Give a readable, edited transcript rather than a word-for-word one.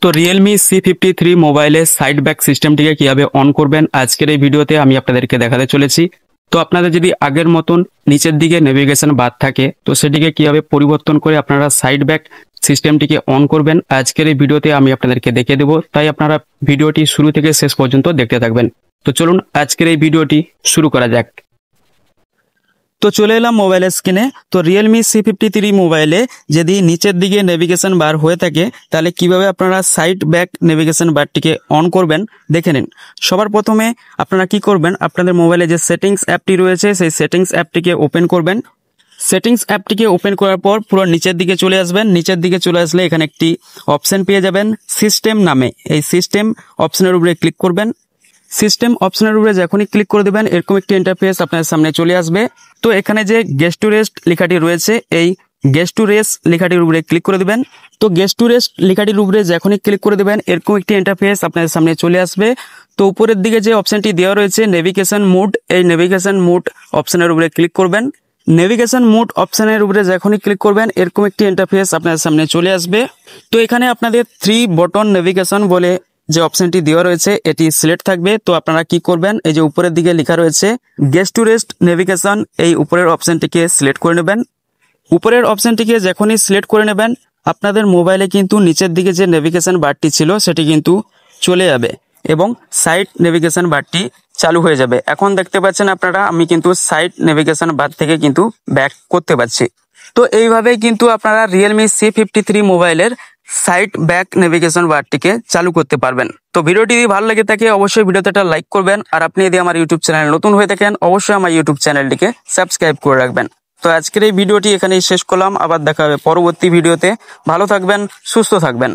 তো Realme C53 মোবাইলে side back সিস্টেমটিকে কিভাবে অন করবেন আজকের এই ভিডিওতে আমি আপনাদেরকে দেখাতে চলেছি। তো আপনাদের যদি আগের মতন নিচের দিকে নেভিগেশন বার থাকে তো সেটিকে কিভাবে পরিবর্তন করে আপনারা সাইড ব্যাক সিস্টেমটিকে অন করবেন আজকের এই ভিডিওতে আমি আপনাদেরকে দেখিয়ে দেবো। তাই আপনারা ভিডিওটি শুরু থেকে শেষ পর্যন্ত দেখতে থাকবেন। তো চলুন আজকের এই ভিডিওটি শুরু করা যাক। তো চলে এলাম মোবাইলের স্ক্রিনে। তো রিয়েলমি C53 মোবাইলে যদি নিচের দিকে নেভিগেশন বার হয়ে থাকে তাহলে কিভাবে আপনারা সাইড ব্যাক নেভিগেশন বারটিকে অন করবেন দেখে নিন। সবার প্রথমে আপনারা কি করবেন, আপনাদের মোবাইলে যে সেটিংস অ্যাপটি রয়েছে সেই সেটিংস অ্যাপটিকে ওপেন করবেন। সেটিংস অ্যাপটিকে ওপেন করার পর পুরো নিচের দিকে চলে আসবেন। নিচের দিকে চলে আসলে এখানে একটি অপশন পেয়ে যাবেন সিস্টেম নামে। এই সিস্টেম অপশনের উপরে ক্লিক করবেন। সিস্টেম অপশনের উপরে যখনই ক্লিক করে দেবেন এরকম একটি ইন্টারফেস আপনার সামনে চলে আসবে। তো এখানে যে গেস্ট টু রেস্ট লেখাটি রয়েছে এই গেস্ট টু রেস্ট লেখাটির উপরে ক্লিক করে দেবেন। তো গেস্ট টু রেস্ট লেখাটির উপরে যখনই ক্লিক করে দেবেন এরকম একটি ইন্টারফেস আপনার সামনে চলে আসবে। তো উপরের দিকে যে অপশনটি দেওয়া রয়েছে নেভিগেশন মোড, এই নেভিগেশন মোড অপশনের উপরে ক্লিক করবেন। নেভিগেশন মোড অপশনের উপরে যখনই ক্লিক করবেন এরকম একটি ইন্টারফেস আপনার সামনে চলে আসবে। তো এখানে আপনাদের 3 বটন নেভিগেশন বলে যে অপশনটি দেওয়া রয়েছে এটি সিলেক্ট থাকবে। তো আপনারা কি করবেন, এই যে উপরের দিকে লেখা রয়েছে গেস্ট টু রেস্ট নেভিগেশন, এই উপরের অপশনটিকে সিলেক্ট করে নেবেন। উপরের অপশনটিকে যখনই সিলেক্ট করে নেবেন আপনাদের মোবাইলে কিন্তু নিচের দিকে যে নেভিগেশন বারটি ছিল সেটি কিন্তু চলে যাবে এবং সাইড নেভিগেশন বারটি চালু হয়ে যাবে। এখন দেখতে পাচ্ছেন আপনারা আমি কিন্তু সাইড নেভিগেশন বার থেকে কিন্তু ব্যাক করতে পারছি। তো এইভাবেই কিন্তু আপনারা রিয়েলমি C53 মোবাইলের সাইড ব্যাক নেভিগেশন বারটিকে চালু করতে পারবেন। তো ভিডিওটি যদি ভালো লাগে থাকে অবশ্যই ভিডিওতে একটা লাইক করবেন, আর আপনি যদি আমার ইউটিউব চ্যানেল নতুন হয়ে থাকেন অবশ্যই আমার ইউটিউব চ্যানেলটিকে সাবস্ক্রাইব করে রাখবেন। তো আজকের এই ভিডিওটি এখানেই শেষ করলাম, আবার দেখা হবে পরবর্তী ভিডিওতে। ভালো থাকবেন, সুস্থ থাকবেন।